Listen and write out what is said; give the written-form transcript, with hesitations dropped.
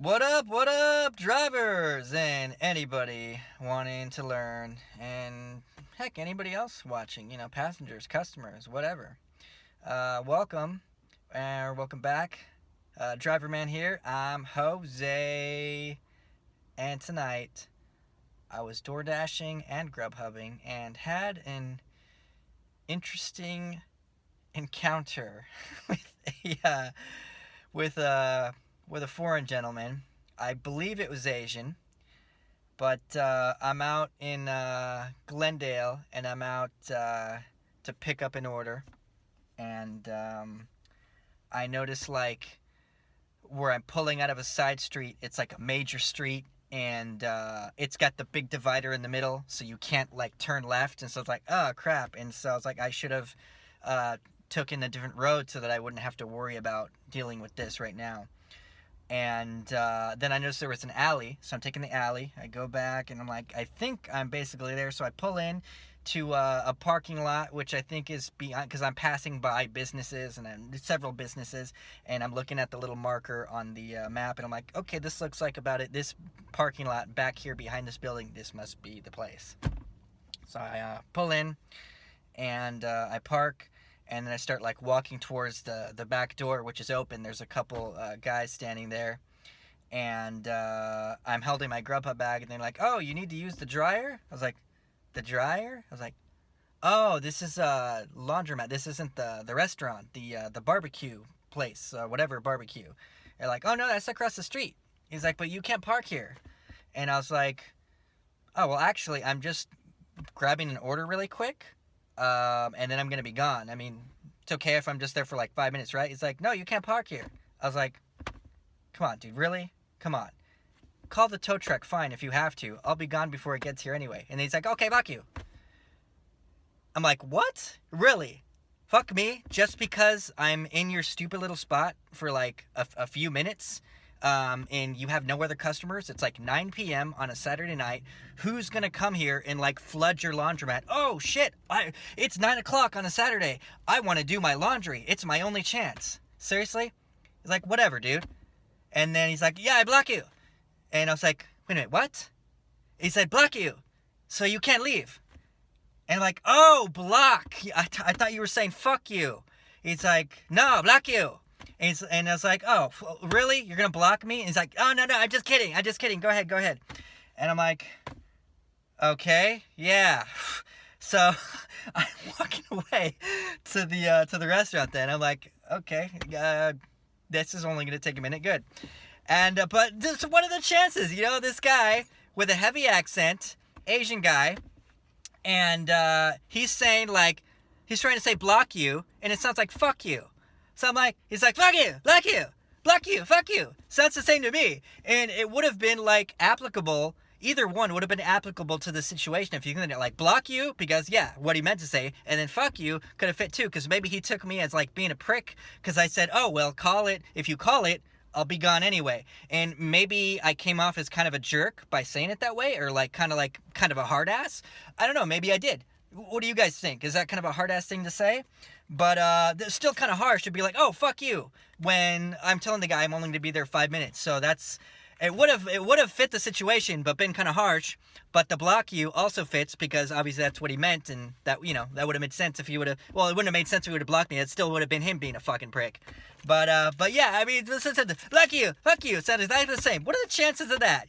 What up, drivers and anybody wanting to learn, and heck, anybody else watching, passengers, customers, whatever. Welcome, welcome back. Driverman here. I'm Jose, and tonight I was door dashing and grubhubbing and had an interesting encounter with a with a foreign gentleman. I believe it was Asian, but I'm out in Glendale, and I'm out to pick up an order, and I noticed, like, where I'm pulling out of a side street, it's like a major street, and it's got the big divider in the middle, so you can't, like, turn left, and so it's like, oh crap. And so I was like, I should have taken a different road so that I wouldn't have to worry about dealing with this right now. And then I noticed there was an alley, so I'm taking the alley. I go back, and I'm like, I think I'm basically there. So I pull in to a parking lot, which I think is beyond, because I'm passing by businesses, and several businesses, and I'm looking at the little marker on the map, and I'm like, okay, this looks like about it. This parking lot back here behind this building, this must be the place. So I pull in, and I park. And then I start, like, walking towards the back door, which is open. There's a couple guys standing there. And I'm holding my Grubhub bag, and they're like, oh, you need to use the dryer? I was like, the dryer? I was like, oh, this is a laundromat. This isn't the restaurant, the barbecue place, whatever barbecue. They're like, oh, no, that's across the street. He's like, but you can't park here. And I was like, oh, well, actually, I'm just grabbing an order really quick. And then I'm going to be gone. I mean, it's okay if I'm just there for like 5 minutes, right? He's like, no, you can't park here. I was like, come on, dude, really? Come on. Call the tow truck, fine, if you have to. I'll be gone before it gets here anyway. And he's like, okay, fuck you. I'm like, what? Really? Fuck me? Just because I'm in your stupid little spot for like a few minutes? And you have no other customers? It's like 9 p.m. on a Saturday night. Who's gonna come here and, like, flood your laundromat? Oh shit, it's 9 o'clock on a Saturday. I want to do my laundry. It's my only chance. Seriously? He's like, whatever, dude. And then he's like, yeah, I block you. And I was like, wait a minute, what? He said, block you, so you can't leave. And I'm like, oh, block. I thought you were saying fuck you. He's like, no, block you. And I was like, oh, really? You're going to block me? And he's like, oh, no, I'm just kidding. Go ahead. And I'm like, okay, yeah. So I'm walking away to the restaurant then. I'm like, okay, this is only going to take a minute. Good. And, but this, what are the chances? This guy with a heavy accent, Asian guy, and he's saying, like, he's trying to say block you, and it sounds like fuck you. So I'm like, he's like, fuck you, block you, block you, fuck you. Sounds the same to me. And it would have been, like, applicable, either one would have been applicable to the situation if you could, like, block you, because, yeah, what he meant to say, and then fuck you could have fit too, because maybe he took me as, like, being a prick, because I said, oh, well, call it, if you call it, I'll be gone anyway. And maybe I came off as kind of a jerk by saying it that way, or, like, kind of a hard ass. I don't know, maybe I did. What do you guys think? Is that kind of a hard ass thing to say? But it's still kind of harsh to be like, oh, fuck you, when I'm telling the guy I'm only going to be there 5 minutes. So it would have fit the situation, but been kind of harsh. But the block you also fits, because obviously that's what he meant, and that that would have made sense if he would have. Well, it wouldn't have made sense if he would have blocked me. It still would have been him being a fucking prick. But yeah, I mean, block you, fuck you. It sounds exactly the same. What are the chances of that?